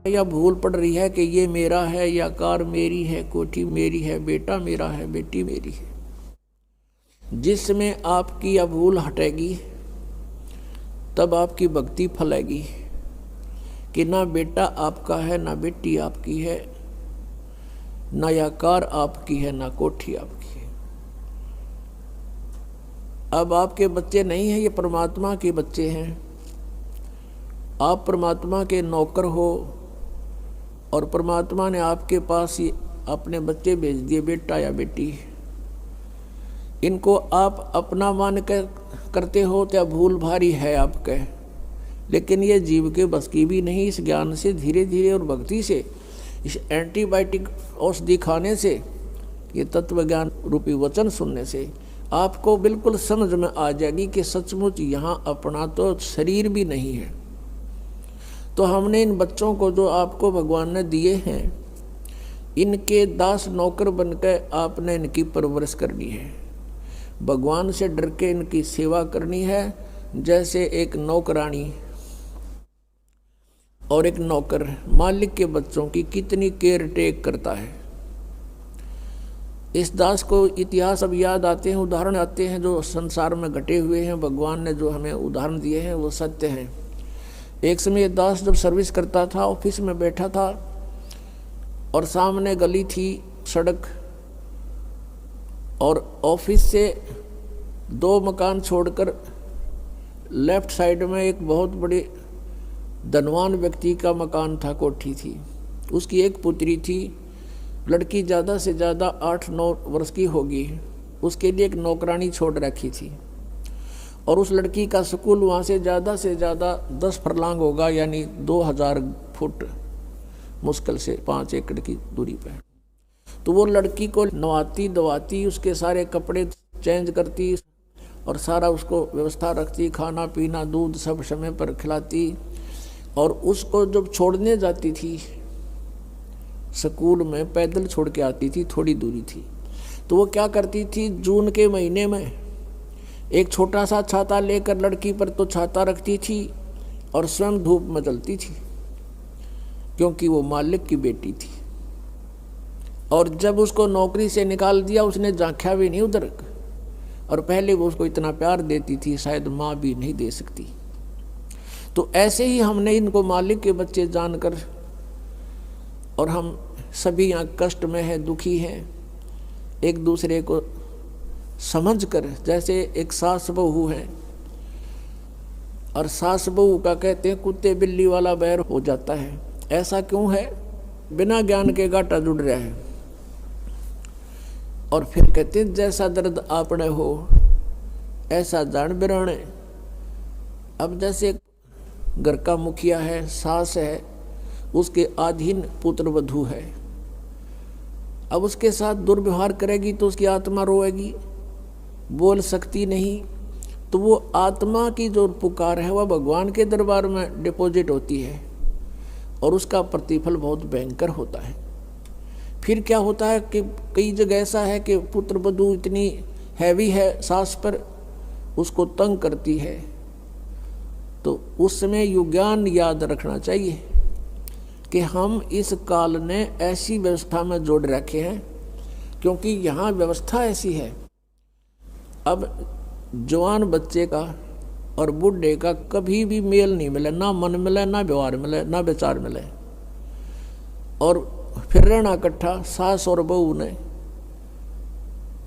या भूल पड़ रही है कि ये मेरा है, या कार मेरी है, कोठी मेरी है, बेटा मेरा है, बेटी मेरी है। जिसमें आपकी यह भूल हटेगी तब आपकी भक्ति फलेगी कि ना बेटा आपका है, ना बेटी आपकी है, ना यह कार आपकी है, ना कोठी आपकी है। अब आपके बच्चे नहीं हैं, ये परमात्मा के बच्चे हैं। आप परमात्मा के नौकर हो और परमात्मा ने आपके पास ही अपने बच्चे भेज दिए, बेटा या बेटी। इनको आप अपना मान कर करते हो तो भूल भारी है आपके, लेकिन ये जीव के बस की भी नहीं। इस ज्ञान से धीरे धीरे और भक्ति से, इस एंटीबायोटिक औषधि खाने से, ये तत्व ज्ञान रूपी वचन सुनने से आपको बिल्कुल समझ में आ जाएगी कि सचमुच यहाँ अपना तो शरीर भी नहीं है। तो हमने इन बच्चों को जो आपको भगवान ने दिए हैं, इनके दास नौकर बनकर आपने इनकी परवरिश करनी है। भगवान से डर के इनकी सेवा करनी है, जैसे एक नौकरानी और एक नौकर मालिक के बच्चों की कितनी केयर टेक करता है। इस दास को इतिहास अब याद आते हैं, उदाहरण आते हैं जो संसार में घटे हुए हैं। भगवान ने जो हमें उदाहरण दिए हैं वो सत्य हैं। एक समय दास जब सर्विस करता था, ऑफिस में बैठा था और सामने गली थी, सड़क, और ऑफिस से 2 मकान छोड़कर लेफ्ट साइड में एक बहुत बड़ी धनवान व्यक्ति का मकान था, कोठी थी। उसकी एक पुत्री थी, लड़की ज़्यादा से ज़्यादा 8-9 वर्ष की होगी। उसके लिए एक नौकरानी छोड़ रखी थी और उस लड़की का स्कूल वहाँ से ज़्यादा 10 फरलांग होगा, यानी 2000 फुट मुश्किल से 5 एकड़ की दूरी पर। तो वो लड़की को नवाती धवाती, उसके सारे कपड़े चेंज करती और सारा उसको व्यवस्था रखती, खाना पीना दूध सब समय पर खिलाती। और उसको जब छोड़ने जाती थी स्कूल में, पैदल छोड़ के आती थी, थोड़ी दूरी थी, तो वो क्या करती थी, जून के महीने में एक छोटा सा छाता लेकर लड़की पर तो छाता रखती थी और स्वयं धूप में जलती थी, क्योंकि वो मालिक की बेटी थी। और जब उसको नौकरी से निकाल दिया, उसने झांका भी नहीं उधर, और पहले वो उसको इतना प्यार देती थी, शायद माँ भी नहीं दे सकती। तो ऐसे ही हमने इनको मालिक के बच्चे जानकर, और हम सभी यहाँ कष्ट में हैं, दुखी हैं, एक दूसरे को समझकर, जैसे एक सास बहू है और सास बहू का कहते हैं कुत्ते बिल्ली वाला बैर हो जाता है। ऐसा क्यों है? बिना ज्ञान के गाटा जुड़ रहा है। और फिर कहते हैं जैसा दर्द आपने हो ऐसा जान बिराने। अब जैसे घर का मुखिया है, सास है, उसके अधीन पुत्र वधू है, अब उसके साथ दुर्व्यवहार करेगी तो उसकी आत्मा रोएगी, बोल सकती नहीं। तो वो आत्मा की जो पुकार है वह भगवान के दरबार में डिपॉजिट होती है और उसका प्रतिफल बहुत भयंकर होता है। फिर क्या होता है कि कई जगह ऐसा है कि पुत्र वधू इतनी हैवी है सास पर, उसको तंग करती है, तो उस समय युज्ञान याद रखना चाहिए कि हम इस काल ने ऐसी व्यवस्था में जोड़ रखे हैं, क्योंकि यहाँ व्यवस्था ऐसी है। अब जवान बच्चे का और बूढ़े का कभी भी मेल नहीं मिले, ना मन मिले, ना व्यवहार मिले, ना विचार मिले, और फिर रहना इकट्ठा, सास और बहू ने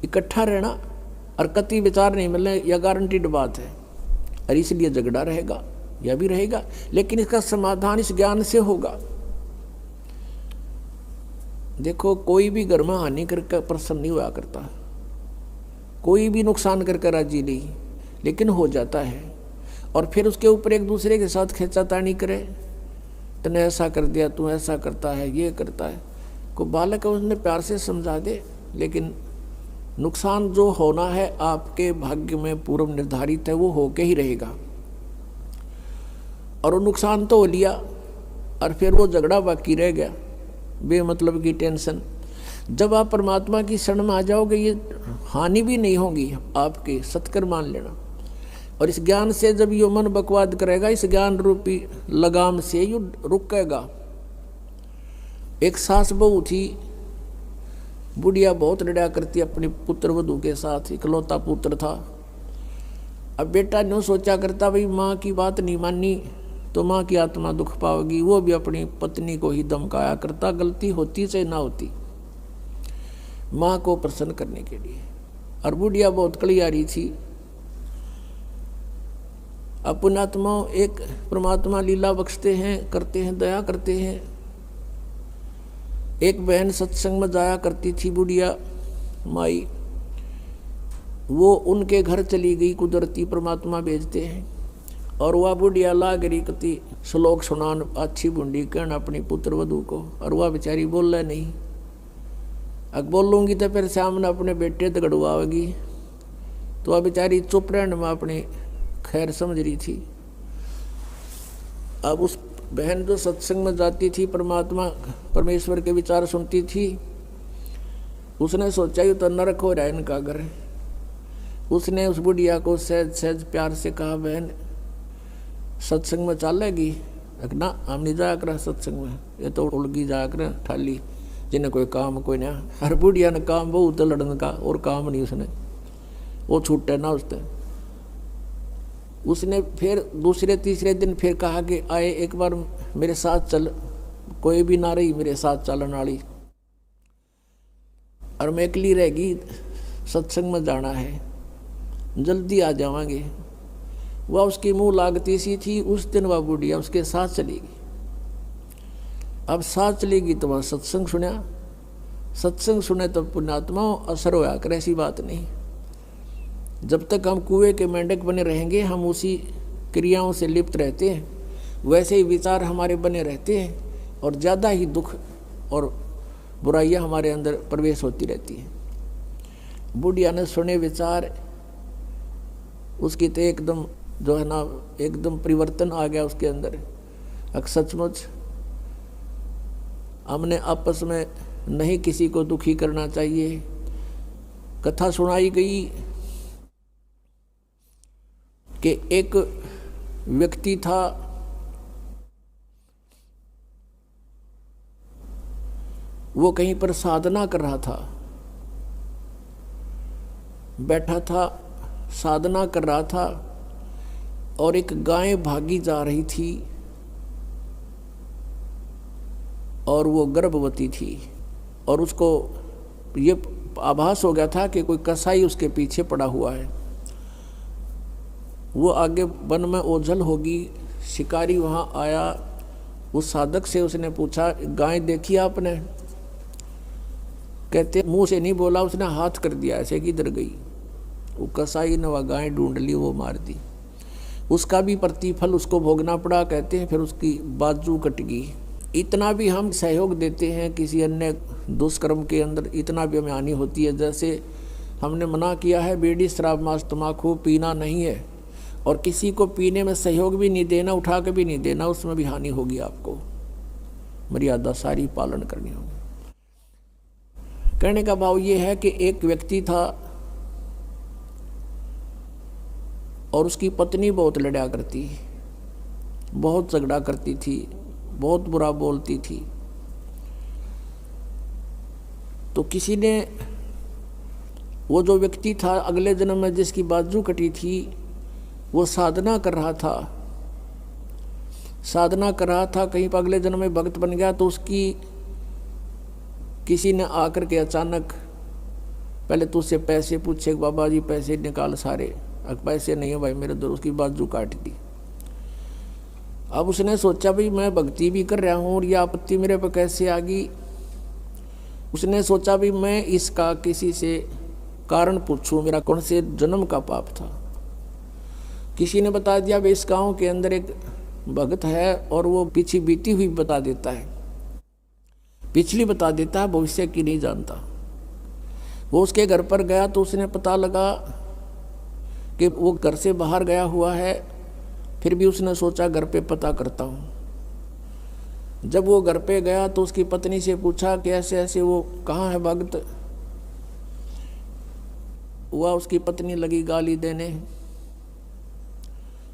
इकट्ठा रहना और कति विचार नहीं मिले, यह गारंटीड बात है। और इसलिए झगड़ा रहेगा, यह भी रहेगा, लेकिन इसका समाधान इस ज्ञान से होगा। देखो, कोई भी घर में हानि करके प्रसन्न नहीं हुआ करता, कोई भी नुकसान करके राजी नहीं, लेकिन हो जाता है। और फिर उसके ऊपर एक दूसरे के साथ खींचातानी करे, तूने ऐसा कर दिया, तू ऐसा करता है, ये करता है। को बालक है, उसने प्यार से समझा दे, लेकिन नुकसान जो होना है आपके भाग्य में पूर्व निर्धारित है, वो होके ही रहेगा। और वो नुकसान तो हो लिया और फिर वो झगड़ा बाकी रह गया, बेमतलब की टेंशन। जब आप परमात्मा की शरण में आ जाओगे, ये हानि भी नहीं होगी आपके, सत्कर मान लेना। और इस ज्ञान से जब ये मन बकवाद करेगा, इस ज्ञान रूपी लगाम से ये रुकेगा, एक सास बहू थी, बुढ़िया बहुत लड़ा करती अपने पुत्र वधू के साथ, इकलौता पुत्र था। अब बेटा न्यों सोचा करता भाई माँ की बात नहीं मानी तो माँ की आत्मा दुख पाओगी, वो भी अपनी पत्नी को ही धमकाया करता, गलती होती चाहे ना होती, माँ को प्रसन्न करने के लिए। और बुढ़िया बहुत कलियारी थी। अब पुण्यात्मा एक परमात्मा लीला बख्शते हैं, करते हैं, दया करते हैं। एक बहन सत्संग में जाया करती थी बुढ़िया माई, वो उनके घर चली गई, कुदरती परमात्मा भेजते हैं। और वह बुढ़िया लाग रही कति श्लोक सुनान अच्छी बुंडी कहना अपनी पुत्र वधू को, और वह बेचारी बोल रहा नहीं। अब बोलूँगी तो फिर सामने अपने बेटे दगड़वाएगी, तो वह बेचारी चुप रहने में अपनी खैर समझ रही थी। अब उस बहन जो सत्संग में जाती थी, परमात्मा परमेश्वर के विचार सुनती थी, उसने सोचा ही तो नरक हो रहा है इनका घर। उसने उस बुढ़िया को सहज सहज प्यार से कहा, बहन सत्संग में चलेगी? ना हम नहीं जाया कर सत्संग में, ये तो उड़गी जाया कर ठाली, जिन्हें कोई काम कोई ना। हर बुढ़िया ने काम बहुत लड़ने का, और काम नहीं उसने, वो छूटे ना उसने फिर दूसरे तीसरे दिन फिर कहा कि आए एक बार मेरे साथ चल, कोई भी ना रही मेरे साथ चलन वाली, और मैं अकेली रहेगी, सत्संग में जाना है, जल्दी आ जावांगे। वह उसकी मुंह लागती सी थी। उस दिन वह बुढ़िया उसके साथ चलेगी। अब साथ चलेगी तो वह सत्संग सुना, सत्संग सुने तो पुण्यात्मा असर होया कर, ऐसी बात नहीं। जब तक हम कुएं के मेंढक बने रहेंगे, हम उसी क्रियाओं से लिप्त रहते हैं, वैसे ही विचार हमारे बने रहते हैं, और ज़्यादा ही दुख और बुराइयां हमारे अंदर प्रवेश होती रहती हैं। बुढ़िया ने सुने विचार, उसकी तो एकदम जो है ना, एकदम परिवर्तन आ गया उसके अंदर। सचमुच हमने आपस में नहीं किसी को दुखी करना चाहिए। कथा सुनाई गई कि एक व्यक्ति था, वो कहीं पर साधना कर रहा था, बैठा था, साधना कर रहा था, और एक गाय भागी जा रही थी, और वो गर्भवती थी, और उसको ये आभास हो गया था कि कोई कसाई उसके पीछे पड़ा हुआ है। वो आगे वन में ओझल होगी। शिकारी वहाँ आया, उस साधक से उसने पूछा, गाय देखी आपने? कहते मुंह से नहीं बोला, उसने हाथ कर दिया ऐसे, किधर गई? वो कसाई ने वह गाय ढूंढ ली, वो मार दी। उसका भी प्रतिफल उसको भोगना पड़ा। कहते हैं फिर उसकी बाजू कट गई। इतना भी हम सहयोग देते हैं किसी अन्य दुष्कर्म के अंदर, इतना भी हमें हानि होती है। जैसे हमने मना किया है बीड़ी शराब मांस तम्बाकू पीना नहीं है, और किसी को पीने में सहयोग भी नहीं देना, उठा के भी नहीं देना, उसमें भी हानि होगी। आपको मर्यादा सारी पालन करनी होगी। कहने का भाव ये है कि एक व्यक्ति था और उसकी पत्नी बहुत लड़ा करती, बहुत झगड़ा करती थी, बहुत बुरा बोलती थी। तो किसी ने, वो जो व्यक्ति था अगले जन्म में जिसकी बाजू कटी थी, वो साधना कर रहा था, साधना कर रहा था, कहीं पर अगले जन्म में भक्त बन गया। तो उसकी किसी ने आकर के अचानक पहले तो उससे पैसे पूछे, बाबा जी पैसे निकाल सारे, पैसे नहीं है भाई मेरे दर, उसकी बाजू काट दी। अब उसने सोचा भाई मैं भक्ति भी कर रहा हूँ और यह आपत्ति मेरे पर कैसे आ गई। उसने सोचा भी मैं इसका किसी से कारण पूछूं, मेरा कौन से जन्म का पाप था। किसी ने बता दिया भाई इस गाँव के अंदर एक भगत है और वो पीछे बीती हुई बता देता है, पिछली बता देता है, भविष्य की नहीं जानता। वो उसके घर पर गया तो उसने पता लगा कि वो घर से बाहर गया हुआ है। फिर भी उसने सोचा घर पे पता करता हूँ। जब वो घर पे गया तो उसकी पत्नी से पूछा कि ऐसे ऐसे वो कहाँ है भगत। हुआ उसकी पत्नी लगी गाली देने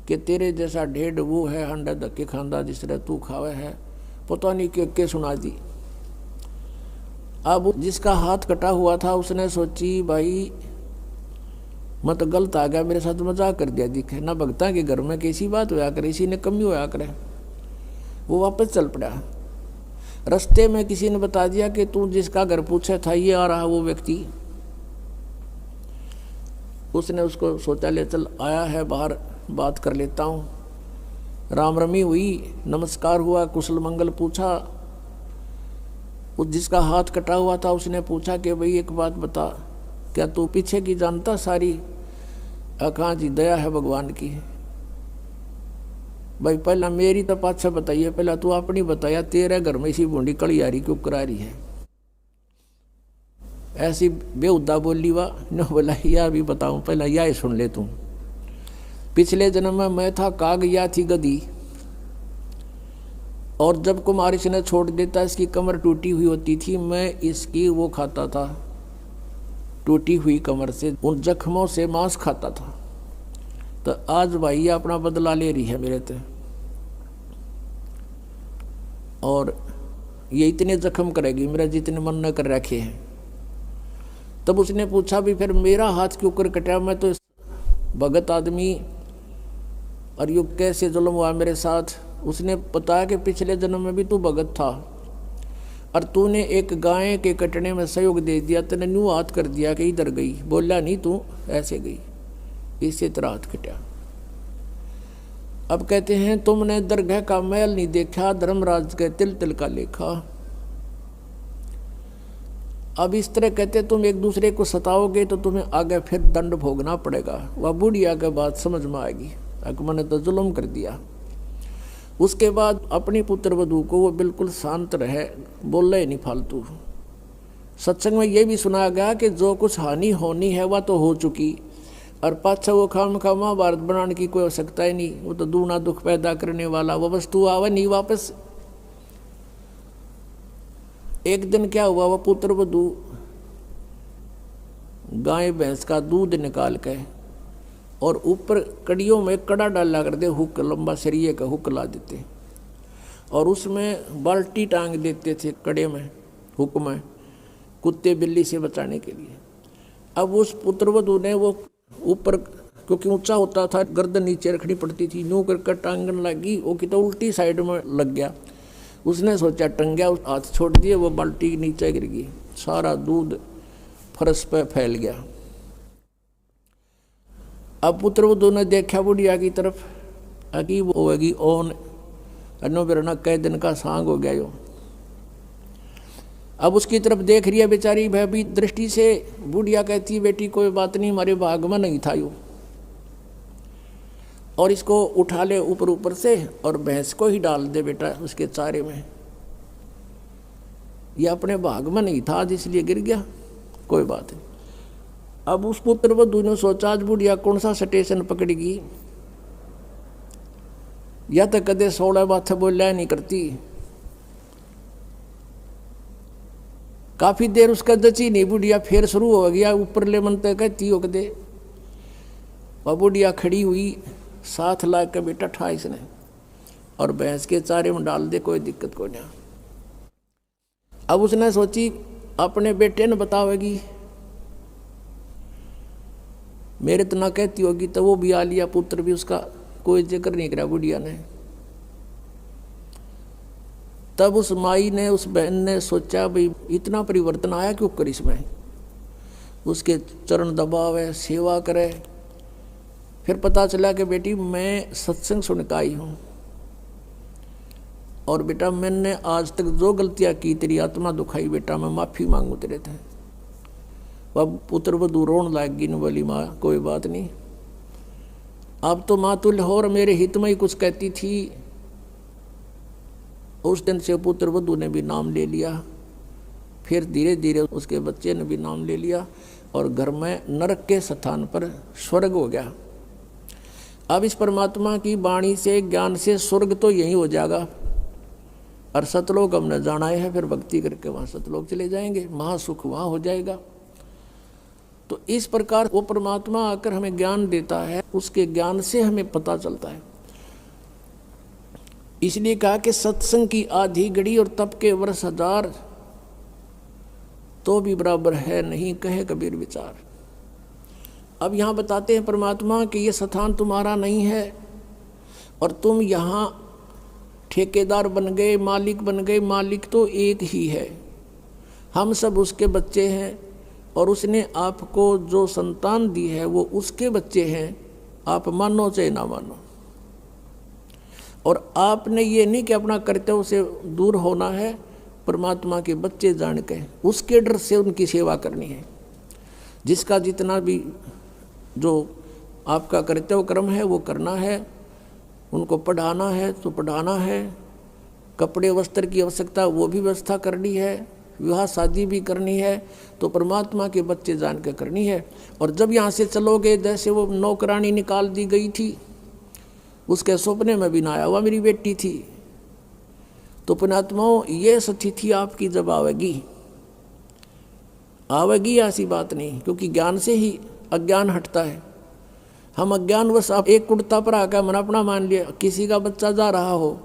कि तेरे जैसा ढेड वो है, अंडा धक्के खांदा जिस तरह तू खावे है, पता नहीं के सुना दी। अब जिसका हाथ कटा हुआ था उसने सोची भाई मैं तो गलत आ गया, मेरे साथ मजाक कर दिया दिखे ना, भगता के घर में कैसी बात होया करे, इसी ने कमी होया करे। वो वापस चल पड़ा। रास्ते में किसी ने बता दिया कि तू जिसका घर पूछा था ये आ रहा वो व्यक्ति। उसने उसको सोचा ले चल आया है बाहर बात कर लेता हूँ। राम रमी हुई, नमस्कार हुआ, कुशल मंगल पूछा। उस जिसका हाथ कटा हुआ था उसने पूछा कि भाई एक बात बता, क्या तू पीछे की जानता सारी? कहाँ जी दया है भगवान की। भाई पहला मेरी तो पाछा बताइए, पहला तू अपनी बताया, तेरे घर में इसी बूंदी कड़ी आ रही क्यों करा रही है? ऐसी बेहुदा बोली वाह न बोला यह भी बताऊं, पहला यह सुन ले तू। पिछले जन्म में मैं था काग, या थी गधी, और जब कुमार इसने छोड़ देता इसकी कमर टूटी हुई होती थी, मैं इसकी वो खाता था, टूटी हुई कमर से उन जख्मों से मांस खाता था। तो आज भाई ये अपना बदला ले रही है मेरे से, और ये इतने जख्म करेगी मेरा जितने मन न कर रखे हैं। तब उसने पूछा भी फिर मेरा हाथ क्यों कर कटा? मैं तो भगत आदमी, और यो कैसे जुल्म हुआ मेरे साथ? उसने बताया कि पिछले जन्म में भी तू भगत था और तूने एक गाय के कटने में सहयोग दे दिया, तूने न्यू हाथ कर दिया कि इधर गई, बोला नहीं तू ऐसे गई, इसी तरह हाथ कटा। अब कहते हैं तुमने दरगाह का मैल नहीं देखा, धर्मराज के तिल तिल का लेखा। अब इस तरह कहते तुम एक दूसरे को सताओगे तो तुम्हें आगे फिर दंड भोगना पड़ेगा। वह बुढ़िया के बात समझ में आएगी, मैंने तो जुल्म कर दिया। उसके बाद अपनी पुत्र वधू को वो बिल्कुल शांत रहे, बोले ही नहीं फालतू। सत्संग में ये भी सुनाया गया कि जो कुछ हानि होनी है वह तो हो चुकी, और पाछा वो खाम खा महाभारत बनाने की कोई आवश्यकता ही नहीं। वो तो दूना दुख पैदा करने वाला वो वस्तु आवे नहीं वापस। एक दिन क्या हुआ, वह पुत्र वधू गाय भैंस का दूध निकाल के और ऊपर कड़ियों में कड़ा डाला कर दे, हुक लंबा सरिये का हुक ला देते, और उसमें बाल्टी टांग देते थे कड़े में, हुक में, कुत्ते बिल्ली से बचाने के लिए। अब उस पुत्रवधू ने वो ऊपर, क्योंकि ऊंचा होता था, गर्दन नीचे रखनी पड़ती थी, यूं कर टांगन लगी, वो कि तो उल्टी साइड में लग गया। उसने सोचा टंग गया, हाथ छोड़ दिए, वो बाल्टी नीचे गिर गई, सारा दूध फर्श पे फैल गया। अब पुत्रवधू ने देखा बुढ़िया की तरफ, अगी वो होगी ओन अनो बिरना कई दिन का सांग हो गया यो। अब उसकी तरफ देख रही है बेचारी भयभीत दृष्टि से। बुढ़िया कहती बेटी कोई बात नहीं, हमारे भाग में नहीं था यो, और इसको उठा ले ऊपर ऊपर से और भैंस को ही डाल दे बेटा उसके चारे में। ये अपने भाग में नहीं था आज इसलिए गिर गया, कोई बात नहीं। अब उस पुत्रवधू ने सोचा आज बुढ़िया कौन सा स्टेशन पकड़ेगी, या तो कदे 16 बात बोलिया नहीं करती। काफी देर उसका जची नहीं, बुढ़िया फिर शुरू हो गया ऊपर ले मन तक कहती हो कदे। वह बुढ़िया खड़ी हुई, साथ ला के बेटा ठा इसने और भैंस के चारे में डाल दे, कोई दिक्कत को नहीं। अब उसने सोची अपने बेटे ने बतावेगी, मेरे तो ना कहती होगी, तो वो भी आ लिया, पुत्र भी उसका कोई जिक्र नहीं करा बुढ़िया ने। तब उस माई ने, उस बहन ने सोचा भाई इतना परिवर्तन आया क्यों कर इसमें। उसके चरण दबावे, सेवा करे। फिर पता चला कि बेटी मैं सत्संग सुन के आई हूँ, और बेटा मैंने आज तक जो गलतियाँ की तेरी आत्मा दुखाई, बेटा मैं माफ़ी मांगू तेरे थे। अब पुत्र वधू रोन लाग गई, न बोली माँ कोई बात नहीं, अब तो माँ तुल हो और मेरे हित में ही कुछ कहती थी। उस दिन से पुत्र वधू ने भी नाम ले लिया, फिर धीरे धीरे उसके बच्चे ने भी नाम ले लिया, और घर में नरक के स्थान पर स्वर्ग हो गया। अब इस परमात्मा की वाणी से, ज्ञान से स्वर्ग तो यही हो जाएगा, और सतलोक हमने जाना है, फिर भक्ति करके वहाँ सतलोक चले जाएंगे, महासुख वहाँ हो जाएगा। तो इस प्रकार वो परमात्मा आकर हमें ज्ञान देता है, उसके ज्ञान से हमें पता चलता है। इसलिए कहा कि सत्संग की आधी घड़ी और तप के वर्ष 1000, तो भी बराबर है नहीं, कहे कबीर विचार। अब यहाँ बताते हैं परमात्मा कि ये स्थान तुम्हारा नहीं है और तुम यहाँ ठेकेदार बन गए, मालिक बन गए। मालिक तो एक ही है, हम सब उसके बच्चे हैं और उसने आपको जो संतान दी है वो उसके बच्चे हैं, आप मानो चाहे ना मानो। और आपने ये नहीं कि अपना कर्तव्य से दूर होना है, परमात्मा के बच्चे जान के उसके डर से उनकी सेवा करनी है। जिसका जितना भी जो आपका कर्तव्य कर्म है वो करना है। उनको पढ़ाना है तो पढ़ाना है, कपड़े वस्त्र की आवश्यकता वो भी व्यवस्था करनी है, विवाह शादी भी करनी है, तो परमात्मा के बच्चे जान के करनी है। और जब यहाँ से चलोगे, जैसे वो नौकरानी निकाल दी गई थी, उसके सपने में भी ना आया, वह मेरी बेटी थी। तो पुण्यात्माओं, ये स्थिति आपकी जब आवेगी ऐसी बात नहीं, क्योंकि ज्ञान से ही अज्ञान हटता है। हम अज्ञानवश आप एक कुर्ता पर आकर मन अपना मान लिया, किसी का बच्चा जा रहा हो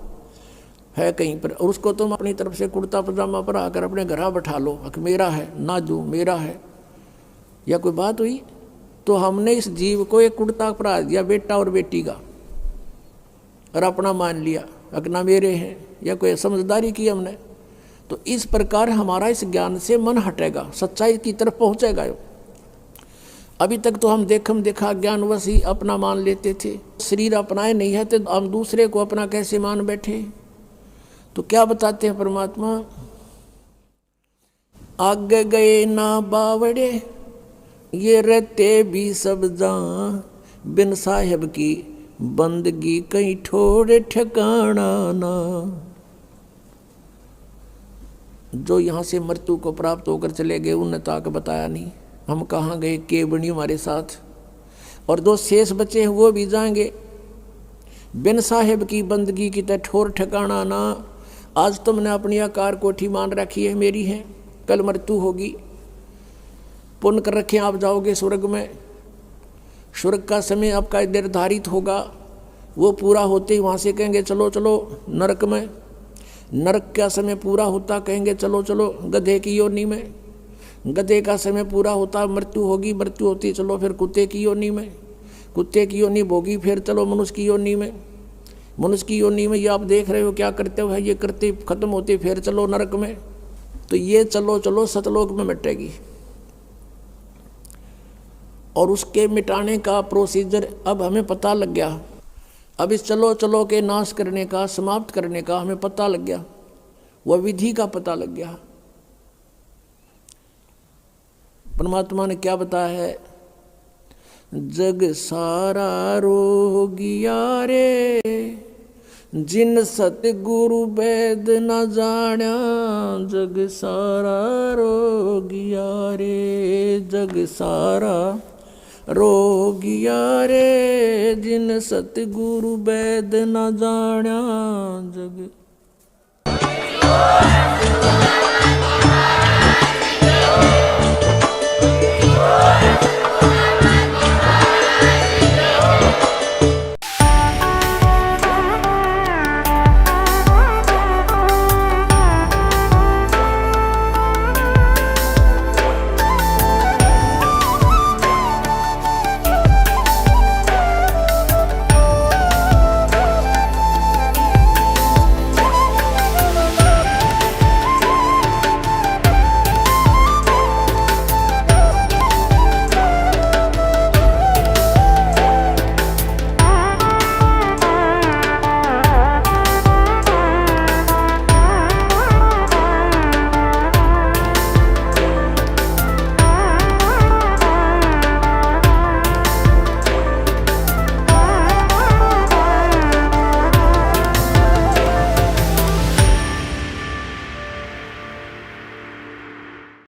है कहीं पर, और उसको तुम अपनी तरफ से कुर्ता पजामा पर आकर अपने घर बैठा लो, मेरा है ना जो मेरा है, या कोई बात हुई? तो हमने इस जीव को एक कुर्ता परा दिया, बेटा और बेटी का, और अपना मान लिया अकना मेरे हैं, या कोई समझदारी की हमने। तो इस प्रकार हमारा इस ज्ञान से मन हटेगा, सच्चाई की तरफ पहुंचेगा। अभी तक तो हम देखा ज्ञानवश ही अपना मान लेते थे, शरीर अपनाए नहीं है तो हम दूसरे को अपना कैसे मान बैठे। तो क्या बताते हैं परमात्मा, आगे गए ना बावड़े ये रहते भी सब जान, बिन साहेब की बंदगी कहीं ठोड़े ठिकाना ना। जो यहाँ से मृत्यु को प्राप्त होकर चले गए उन्होंने तो आके बताया नहीं हम कहाँ गए, के बनी हमारे साथ। और जो शेष बचे हैं वो भी जाएंगे, बिन साहेब की बंदगी की तरह ठोर ठिकाना ना। आज तुमने अपनी आकार कोठी मान रखी है मेरी है, कल मृत्यु होगी। पुण्य कर रखे आप जाओगे स्वर्ग में, स्वर्ग का समय आपका निर्धारित होगा, वो पूरा होते ही वहाँ से कहेंगे चलो चलो नरक में। नरक का समय पूरा होता कहेंगे चलो चलो गधे की योनि में। गधे का समय पूरा होता मृत्यु होगी, मृत्यु होती चलो फिर कुत्ते की योनि में। कुत्ते की योनि भोगी फिर चलो मनुष्य की योनि में। मनुष्य की योनि में ये आप देख रहे हो क्या करते हो, ये करते खत्म होते फिर चलो नरक में। तो ये चलो चलो सतलोक में मिटेगी। और उसके मिटाने का प्रोसीजर अब हमें पता लग गया। अब इस चलो चलो के नाश करने का, समाप्त करने का हमें पता लग गया, वह विधि का पता लग गया। परमात्मा ने क्या बताया है, जग सारा रोगिया रे जिन सतगुरु वैद न जाण्या। जग सारा रोगिया रे, जग सारा रोगिया रे जिन सतगुरु वैद न जाण्या। जग